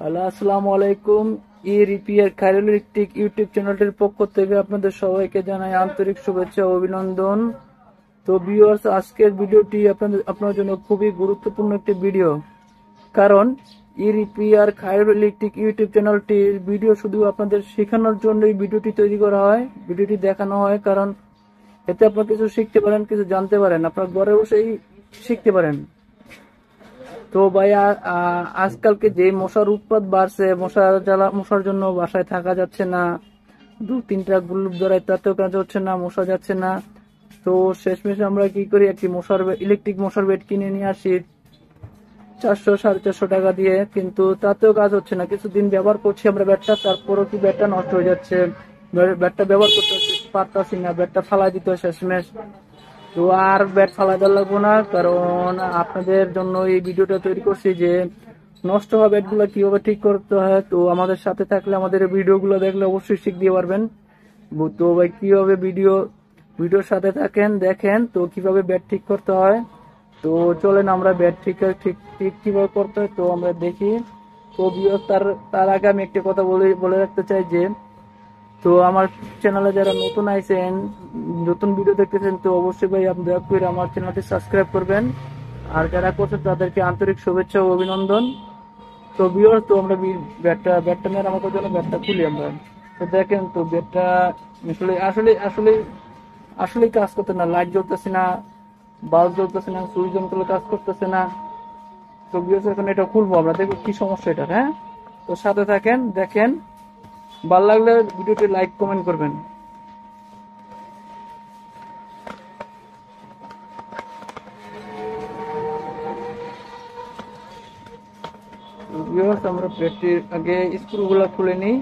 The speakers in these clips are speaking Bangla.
হ্যালো, আসসালামু আলাইকুম। রিপেয়ার খায়রুল ইলেকট্রিক ইউটিউব চ্যানেলটির পক্ষ থেকে আপনাদের সবাইকে জানাই আন্তরিক শুভেচ্ছা ও অভিনন্দন। তো ভিউয়ার্স, আজকের ভিডিওটি আপনার জন্য খুবই গুরুত্বপূর্ণ একটি ভিডিও। কারণ রিপেয়ার খায়রুল ইলেকট্রিক ইউটিউব চ্যানেলটির ভিডিও শুধু আপনাদের শেখানোর জন্যই ভিডিওটি তৈরি করা হয়, ভিডিওটি দেখানো হয়। কারণ এতে আপনারা কিছু শিখতে পারেন, কিছু জানতে পারেন, আপনার ঘরে বসেই শিখতে পারেন। তো ভাই, আজকালকে যে মশার উৎপাত বাড়ছে, মশার জন্য বাসায় থাকা যাচ্ছে না। 2-3টা গ্লুপ ধরায় তাতেও কাজ হচ্ছে না, মশা যাচ্ছে না। তো শেষমেশ আমরা কি করি, একটি ইলেকট্রিক মশার বেড কিনে নিয়ে আসি 400-450 টাকা দিয়ে। কিন্তু তাতেও কাজ হচ্ছে না। কিছুদিন ব্যবহার করছি আমরা ব্যাটটা, তারপরও কি ব্যাটটা নষ্ট হয়ে যাচ্ছে। ব্যাটটা ব্যবহার করতে পারতাছি না, ব্যাটটা ফালাই দিতে হয় শেষমেশ। তো আর ব্যাট ফালাই দেওয়া লাগবো না, কারণ আপনাদের জন্য এই ভিডিওটা তৈরি করছি যে নষ্ট হওয়া ব্যাট গুলো কিভাবে ঠিক করতে হয়। তো আমাদের সাথে থাকলে, আমাদের ভিডিও গুলো দেখলে অবশ্যই শিখতে পারবেন। তো ভাই, কিভাবে ভিডিওর সাথে থাকেন, দেখেন তো কিভাবে ব্যাট ঠিক করতে হয়। তো চলেন আমরা ব্যাট ঠিক কিভাবে করতে হয় তো আমরা দেখি। তো তার আগে আমি একটা কথা বলে রাখতে চাই যে, তো আমার চ্যানেলে যারা নতুন আইছেন, নতুন ভিডিও দেখতেছেন, তো অবশ্যই ভাই আপনি দয়া করে আমার চ্যানেলটি সাবস্ক্রাইব করবেন। আর যারা করছেন তাদেরকে আন্তরিক শুভেচ্ছা ও অভিনন্দন। তো ভিউয়ার্স, তো আমরা ব্যাটটা মেরামতের জন্য ব্যাটটা খুলি আমরা। তো দেখেন, তো ব্যাটটা আসলে আসলে আসলে আসলে কাজ করতে না, লাইট জ্বলতেছে না, বাল্ব জ্বলতেছে না, সুইচ অন করলে কাজ করতেছে না। তো ভিউয়ার্স, এখন এটা খুলবো আমরা, দেখবো কি সমস্যা এটা। হ্যাঁ, তো সাথে থাকেন, দেখেন। ভালো লাগলে ভিডিওটি লাইক কমেন্ট করবেন। ভিউয়ার্স, আমরা প্লেটটির আগে স্ক্রুগুলো খুলে নিই।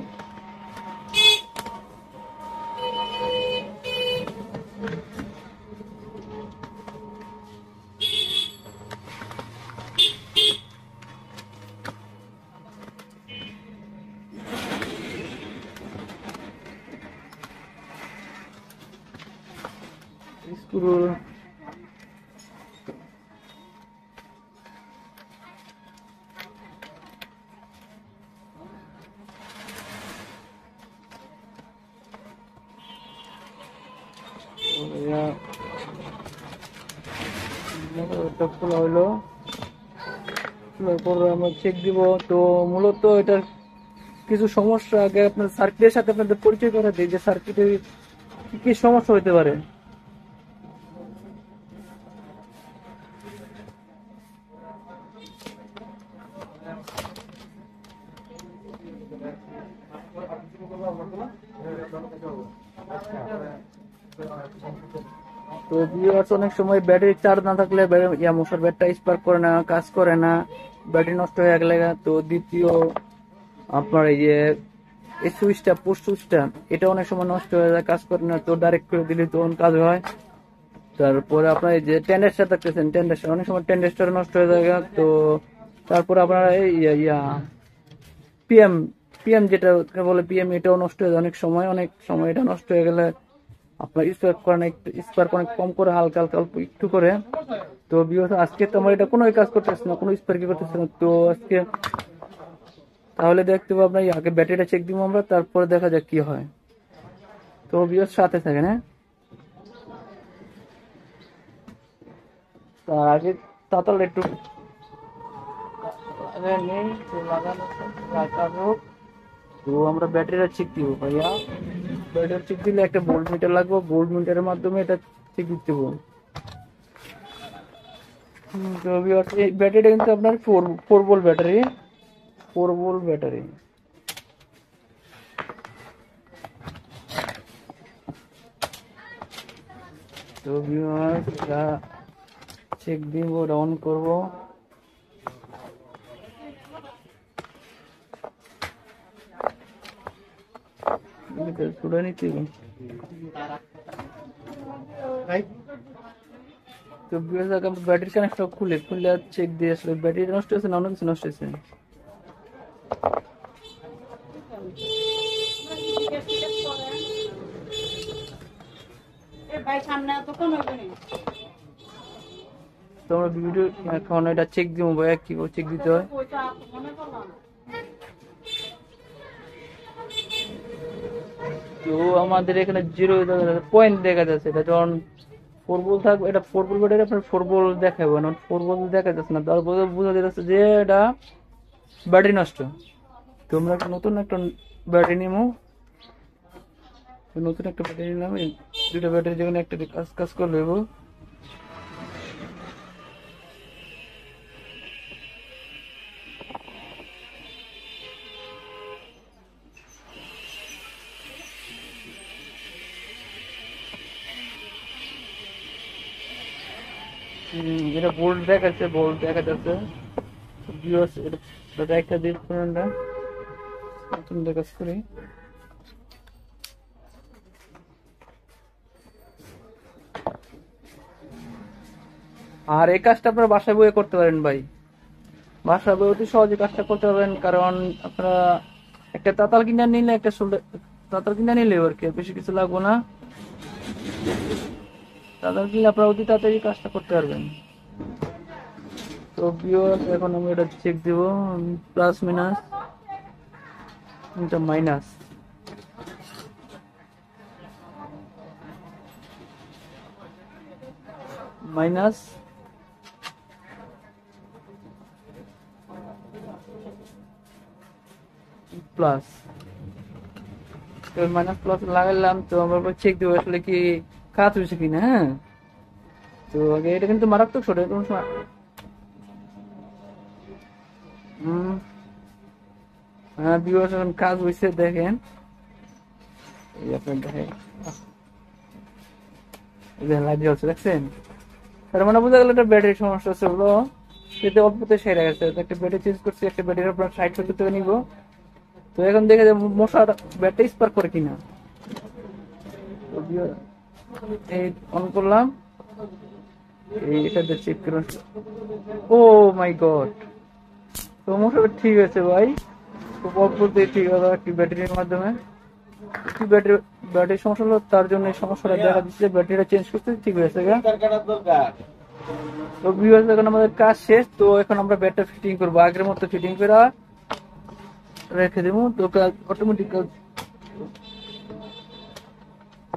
স্ক্রু খোলা হইলো, খোলার পর আমরা চেক দিব। তো মূলত এটার কিছু সমস্যা আগে আপনার সার্কিটের সাথে আপনাদের পরিচয় করে দিই, যে সার্কিটের কি কি সমস্যা হতে পারে। তো ভিউয়ার্স, অনেক সময় ব্যাটারি চার্জ না থাকলে মশার ব্যাটটা স্পার্ক করে না, কাজ করে না, ব্যাটারি নষ্ট হয়ে গেলে। তো দ্বিতীয় আপনার এই সুইচটা, পুশ সুইচটা, এটা অনেক সময় নষ্ট হয়ে যায়, কাজ করে না। তো ডাইরেক্ট করে দিলে তখন কাজ হয়। তারপরে আপনার এই যে টেন্ডারটা দেখতেছেন, টেন্ডারটা অনেক সময় টেন্ডারটা নষ্ট হয়ে যায়। তো তারপরে আপনার এই পিএম পিএম যেটা বলে পিএম, এটাও নষ্ট হয়ে যায় অনেক সময় এটা নষ্ট হয়ে গেলে আপনার স্পার্ক অনেক কম করে, হালকা হালকা অল্প একটু করে। তো আজকে তো আমার এটা কোনো কাজ করতেছে না, কোনো স্পার্কই করতেছে না। তো আজকে তাহলে দেখতে পাবো, আপনার আগে ব্যাটারিটা চেক দিব আমরা, তারপরে দেখা যাক কি হয়। তো ভিউয়ার্স, সাথে থাকেন। হ্যাঁ, তার আগে তাতাল একটু নেই, তো লাগানো। তো আমরা ব্যাটারিটা চেক দিব ভাইয়া। ব্যাটারি চেক দিলে একটা ভোল্ট মিটার লাগবে, ভোল্ট মিটারের মাধ্যমে এটা চেক দিতে হবে। তো এই ব্যাটারিটা কিন্তু আপনার four volt battery, 4 volt battery. তো ভিউয়ার্স, এটা চেক দিব, অন করব। ছুড়ে নিতে তো ব্যাটারি কানেক্টর খুলে চেক দিয়ে আসলে ব্যাটারি নষ্ট হয়েছে না অন্য কিছু নষ্ট হয়েছে। তোমরা ভিডিও এখন এটা চেক দিব ভাইয়া, কি চেক দিতে হয়। তো আমাদের এখানে 0 পয়েন্ট দেখা যাচ্ছে। এটা যখন 4 বল থাকবে, এটা 4 বল ব্যাটারি আপনার 4 বল দেখাবে না, 4 বল দেখা যাচ্ছে না, তারপরে বোঝা যাচ্ছে যে এটা ব্যাটারি নষ্ট। তোমরা নতুন একটা ব্যাটারি নিমো, নতুন একটা ব্যাটারি নিলাম, এই দুটা ব্যাটারি যেখানে একটা কাজ কাজ করে নেব। এটা বোল্ট দেখাচ্ছে, বোল্ট দেখা যাচ্ছে। এটা একটা দিক আমরা নতুন কাজ করি। আর এই কাজটা আপনারা বাসায় বসে করতে পারেন ভাই, বাসায় বসে অতি সহজে কাজটা করতে পারবেন। কারণ আপনারা একটা তাতাল কিনে নিলে, একটা তাতাল কিনে নিলে আর কি বেশি কিছু লাগবে না। তাতাল কিনলে আপনারা অতি তাড়াতাড়ি কাজটা করতে পারবেন। তো ভিউয়ার্স, এখন আমি এটা চেক দিব, প্লাস মাইনাস, এটা মাইনাস, মাইনাস, প্লাস। তো মাইনাস প্লাস লাগাইলাম, তো আমরা চেক দিব আসলে কি কাজ হয়েছে কিনা। হ্যাঁ, তো আগে এটা কিন্তু মারাত্মক ছোট, কোন সময় হ্যাঁ ভিউয়ার্স এখন কাজ হয়েছে দেখেন, এই আপনার দেখেন, এই যে লাইট জ্বলছে দেখছেন। তার মানে বোঝা গেল এটা ব্যাটারির সমস্যা ছিল, কিন্তু অল্পতে সেরে গেছে। একটা ব্যাটারি চেঞ্জ করছি, একটা ব্যাটারি আপনার 60-70 টাকা নিব। তো এখন দেখে যে মশার ব্যাটারি স্পার্ক করে কিনা। তো এই অন করলাম, এটা দিয়ে চেক করুন। ও মাই গড, তো মশা ঠিক আছে ভাই, খুব অল্পতে ঠিক হলো একটি ব্যাটারির মাধ্যমে। ব্যাটারি সমস্যা হলো, তার জন্য এই সমস্যাটা দেখা দিচ্ছে। ব্যাটারিটা চেঞ্জ করতে ঠিক হয়েছে। তো ভিউয়ার্স, এখন আমাদের কাজ শেষ। তো এখন আমরা ব্যাটারি ফিটিং করবো, আগের মতো ফিটিং করে রেখে দেবো। তো কাজ অটোমেটিক কাজ।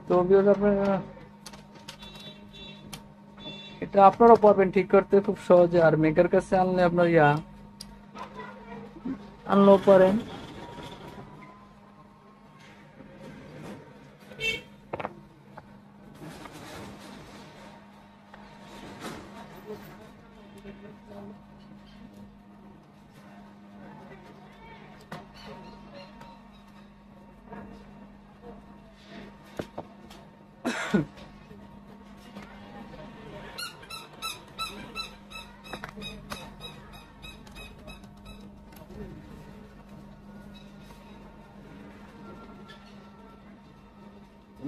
তো ভিউয়ার্স, আপনারা এটা আপনারাও পারবেন ঠিক করতে খুব সহজে। আর মেকার কাছে আনলে আপনার আনলেও পারেন।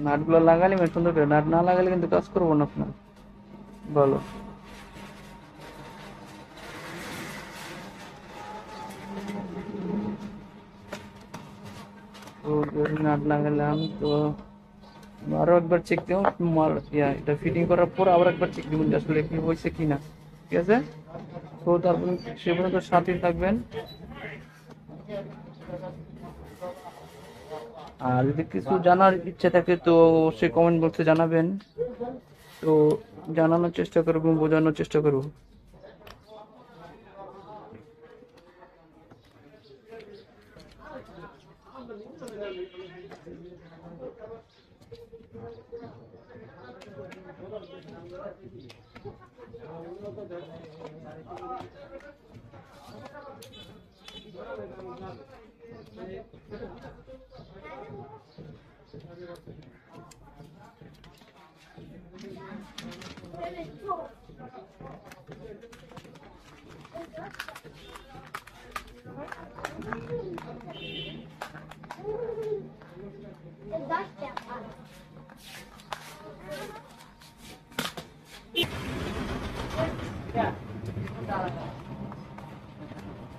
নাট গুলো লাগালে সুন্দর করে, নাট না লাগালে কিন্তু কাজ করবো না আপনার। বলো, তো নাট লাগালাম। তো আরো একবার চেক দিব, এটা ফিটিং করার পর আবার একবার চেক দিব আসলে কি হয়েছে কিনা। ঠিক আছে, তো তারপর সে পর্যন্ত সাথে থাকবেন। আর যদি কিছু জানার ইচ্ছা থাকে তো অবশ্যই কমেন্ট বক্সে জানাবেন। তো জানানোর চেষ্টা করবো, বোঝানোর চেষ্টা করবো।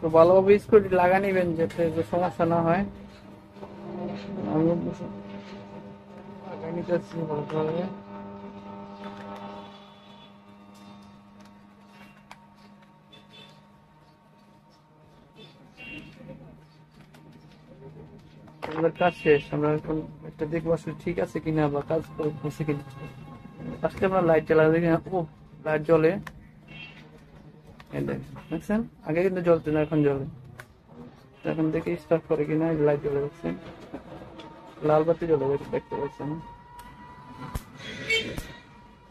তো ভালোভাবে স্ক্রুটি লাগা নিবেন যাতে সমস্যা না হয়। আমি লাগাই নিতেছি ভালোভাবে। আমাদের কাজ শেষ, আমরা এখন এটা দেখবো আসলে ঠিক আছে কিনা বা কাজ করছে কিনা। ফার্স্টে আমরা লাইট জ্বালা দেখি, ও লাইট জ্বলে, দেখছেন আগে কিন্তু জ্বলতো না, এখন জ্বলে। এখন দেখি স্টার্ট করে কিনা, লাইট জ্বলে, দেখছেন লাল বাতি জ্বলে দেখতে পাচ্ছেন,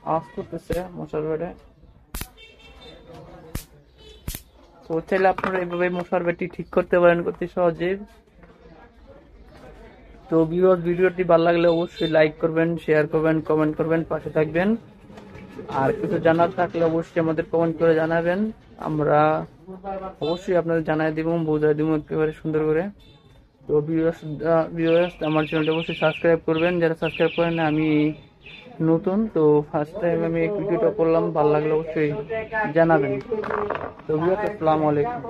আওয়াজ করতেছে মশার বেড়ে। তো চাইলে আপনারা এইভাবে মশার বেড়টি ঠিক করতে পারেন অতি সহজে। তো ভিডিওটি ভালো লাগলে অবশ্যই লাইক করবেন, শেয়ার করবেন, কমেন্ট করবেন, পাশে থাকবেন। আর কিছু জানার থাকলে অবশ্যই আমাদের কমেন্ট করে জানাবেন, আমরা অবশ্যই আপনাদের জানাই দিব, বোঝাই দিব একেবারে সুন্দর করে। তো ভিউয়ার্স আমার চ্যানেলটা অবশ্যই সাবস্ক্রাইব করবেন, যারা সাবস্ক্রাইব করেন না, আমি নতুন তো ফার্স্ট টাইম আমি এই ভিডিওটা করলাম, ভালো লাগলে অবশ্যই জানাবেন। তো ভিউয়ার্স আসসালামু আলাইকুম।